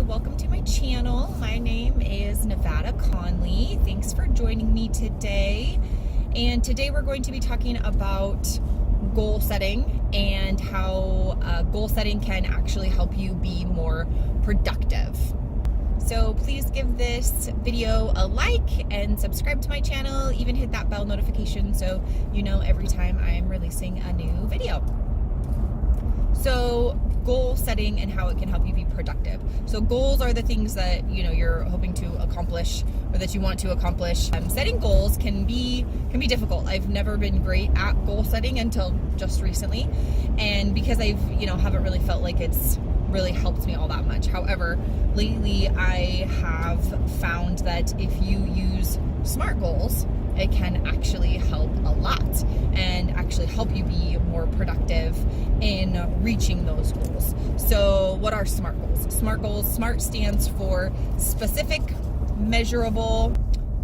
welcome to my channel. My name is Nevada Conley. Thanks for joining me today. And today we're going to be talking about goal setting and how goal setting can actually help you be more productive. So please give this video a like and subscribe to my channel. Even hit that bell notification so you know every time I'm releasing a new video. So goal setting and how it can help you be productive. So goals are the things that you're hoping to accomplish or that you want to accomplish. Setting goals can be difficult. I've never been great at goal setting until just recently, and because I've haven't really felt like it's really helped me all that much. However, lately I have found that if you use SMART goals, it can actually help a lot and actually help you be more productive in reaching those goals. So what are SMART goals? SMART stands for specific, measurable,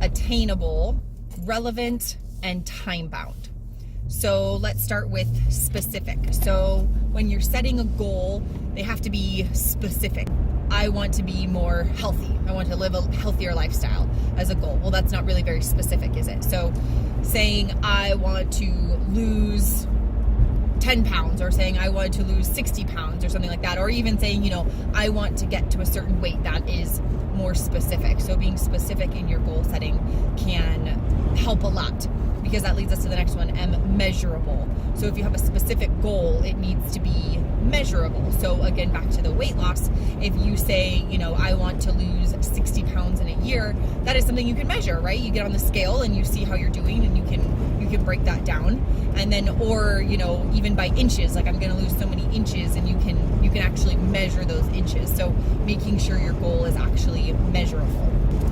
attainable, relevant, and time-bound. So let's start with specific. So when you're setting a goal, they have to be specific. I want to be more healthy. I want to live a healthier lifestyle as a goal. Well, that's not really very specific, is it? So saying I want to lose 10 pounds or saying I want to lose 60 pounds or something like that, or even saying, I want to get to a certain weight, that is more specific. So being specific in your goal setting can help a lot, because that leads us to the next one, measurable. So if you have a specific goal, it needs to be measurable. So again, back to the weight loss, if you say, I want to lose 60 pounds in a year, that is something you can measure, right? You get on the scale and you see how you're doing, and you can break that down. And then, or, even by inches, like I'm going to lose so many inches, and you can actually measure those inches. So making sure your goal is actually measurable.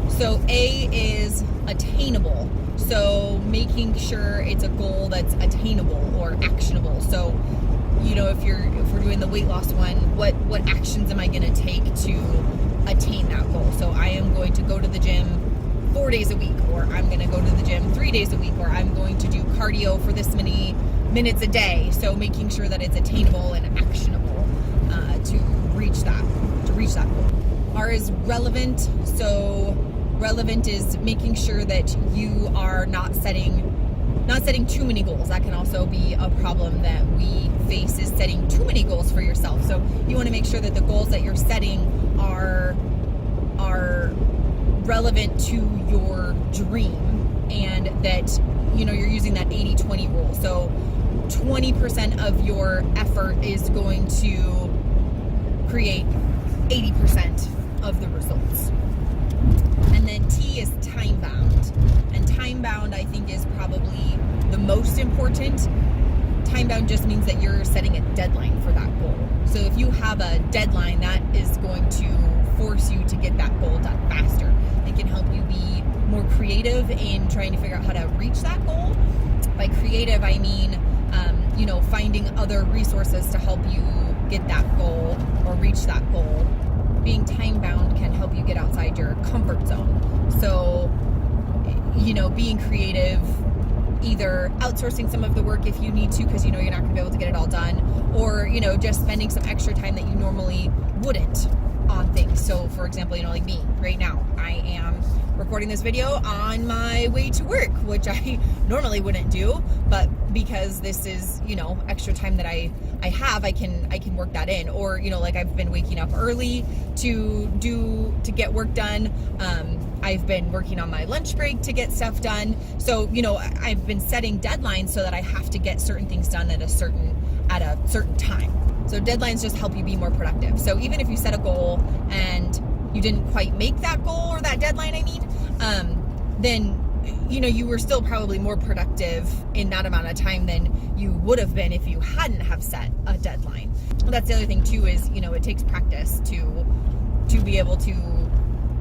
So A is attainable. So making sure it's a goal that's attainable or actionable. So, if we're doing the weight loss one, what actions am I going to take to attain that goal? So I am going to go to the gym 4 days a week, or I'm going to go to the gym 3 days a week, or I'm going to do cardio for this many minutes a day. So making sure that it's attainable and actionable to reach that goal. R is relevant. So relevant is making sure that you are not setting too many goals. That can also be a problem that we face, is setting too many goals for yourself. So you want to make sure that the goals that you're setting are relevant to your dream, and that you're using that 80-20 rule. So 20% of your effort is going to create 80% of the results. And then T is time-bound. And time-bound, I think, is probably the most important. Time-bound just means that you're setting a deadline for that goal. So if you have a deadline, that is going to force you to get that goal done faster. It can help you be more creative in trying to figure out how to reach that goal. By creative, I mean, finding other resources to help you get that goal or reach that goal. Being time-bound can help you get outside your comfort zone. So, being creative, either outsourcing some of the work if you need to, because you're not going to be able to get it all done, or, just spending some extra time that you normally wouldn't on things. So, for example, like me right now, I am recording this video on my way to work, which I normally wouldn't do, but because this is, extra time that I have, I can work that in. Or, like I've been waking up early to get work done. I've been working on my lunch break to get stuff done. So, I've been setting deadlines so that I have to get certain things done at a certain time. So deadlines just help you be more productive. So even if you set a goal and you didn't quite make that goal or that deadline, then you were still probably more productive in that amount of time than you would have been if you hadn't have set a deadline. That's the other thing too, is it takes practice to be able to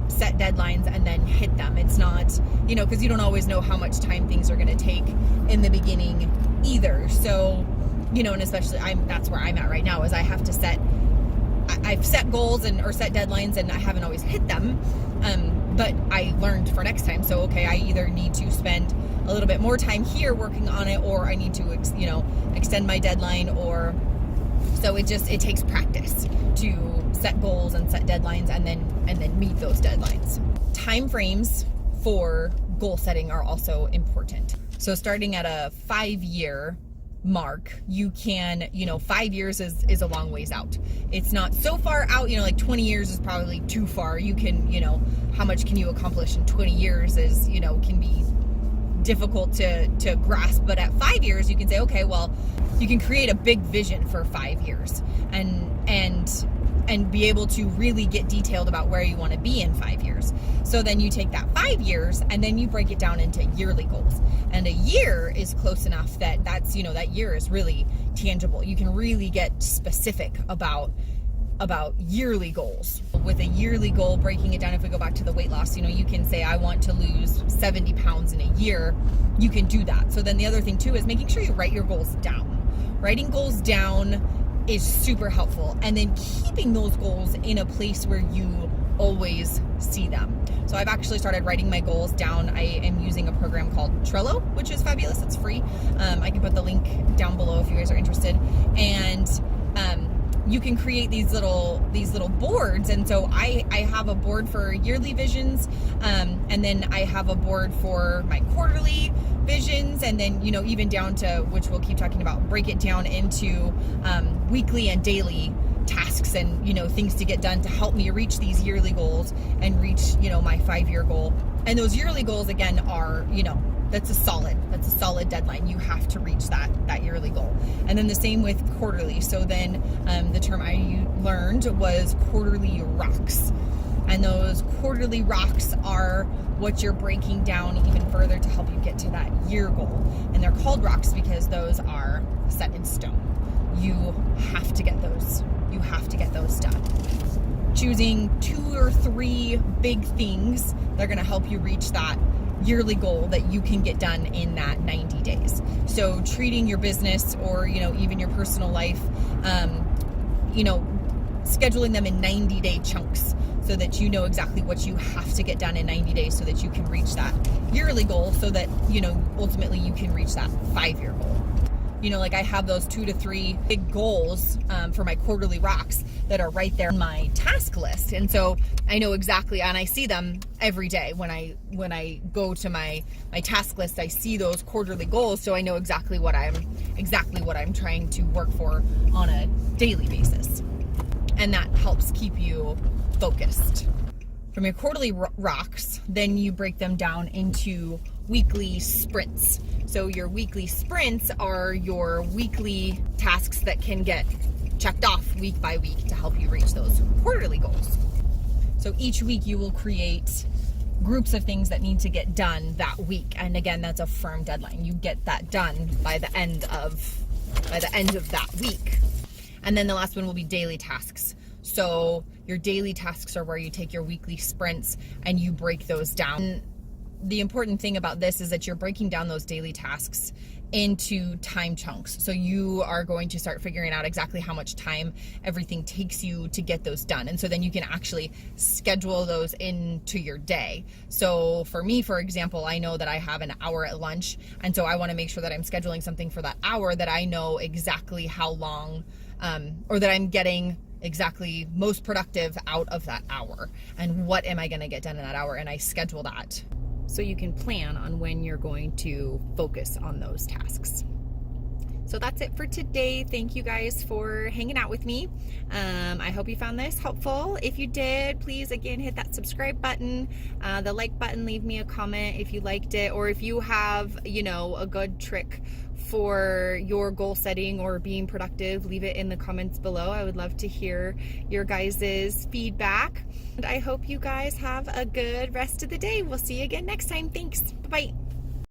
set deadlines and then hit them. It's not, because you don't always know how much time things are going to take in the beginning either. So, and especially that's where I'm at right now, is I've set goals or set deadlines, and I haven't always hit them. But I learned for next time. So, okay, I either need to spend a little bit more time here working on it, or I need to, extend my deadline, or so it takes practice to set goals and set deadlines, and then meet those deadlines. Time frames for goal setting are also important. So starting at a 5-year mark, you can, 5 years is a long ways out. It's not so far out, like 20 years is probably too far. You can, how much can you accomplish in 20 years is, can be difficult to grasp. But at 5 years, you can say, okay, well, you can create a big vision for 5 years and be able to really get detailed about where you want to be in 5 years. So then you take that 5 years and then you break it down into yearly goals. And a year is close enough that that's, that year is really tangible. You can really get specific about yearly goals. With a yearly goal, breaking it down, if we go back to the weight loss, you can say, I want to lose 70 pounds in a year. You can do that. So then the other thing too is making sure you write your goals down. Writing goals down is super helpful. And then keeping those goals in a place where you always see them. So I've actually started writing my goals down. I am using a program called Trello, which is fabulous. It's free. I can put the link down below if you guys are interested. And you can create these little boards. And so I have a board for yearly visions, and then I have a board for my quarterly visions, and then even down to, which we'll keep talking about, break it down into weekly and daily tasks and things to get done to help me reach these yearly goals and reach my 5-year goal. And those yearly goals again are that's a solid deadline. You have to reach that yearly goal. And then the same with quarterly. So then the term I learned was quarterly rocks. And those quarterly rocks are what you're breaking down even further to help you get to that year goal. And they're called rocks because those are set in stone. You have to get those. You have to get those done. Choosing 2 or 3 big things that are going to help you reach that yearly goal that you can get done in that 90 days. So treating your business or, even your personal life, scheduling them in 90-day chunks so that you know exactly what you have to get done in 90 days so that you can reach that yearly goal so that, ultimately you can reach that 5-year goal. Like I have those 2 to 3 big goals for my quarterly rocks that are right there on my task list. And so I know exactly, and I see them every day when I go to my task list, I see those quarterly goals. So I know exactly what I'm trying to work for on a daily basis. And that helps keep you focused. From your quarterly rocks, then you break them down into weekly sprints. So your weekly sprints are your weekly tasks that can get checked off week by week to help you reach those quarterly goals. So each week you will create groups of things that need to get done that week. And again, that's a firm deadline. You get that done by the end of that week. And then the last one will be daily tasks. So your daily tasks are where you take your weekly sprints and you break those down. The important thing about this is that you're breaking down those daily tasks into time chunks. So you are going to start figuring out exactly how much time everything takes you to get those done. And so then you can actually schedule those into your day. So for me, for example, I know that I have an hour at lunch. And so I want to make sure that I'm scheduling something for that hour that I know exactly how long, or that I'm getting exactly most productive out of that hour. And what am I going to get done in that hour? And I schedule that. So you can plan on when you're going to focus on those tasks. So that's it for today. Thank you guys for hanging out with me. I hope you found this helpful. If you did, please again hit that subscribe button, the like button, leave me a comment if you liked it, or if you have, a good trick for your goal setting or being productive, leave it in the comments below. I would love to hear your guys' feedback. And I hope you guys have a good rest of the day. We'll see you again next time. Thanks. Bye-bye.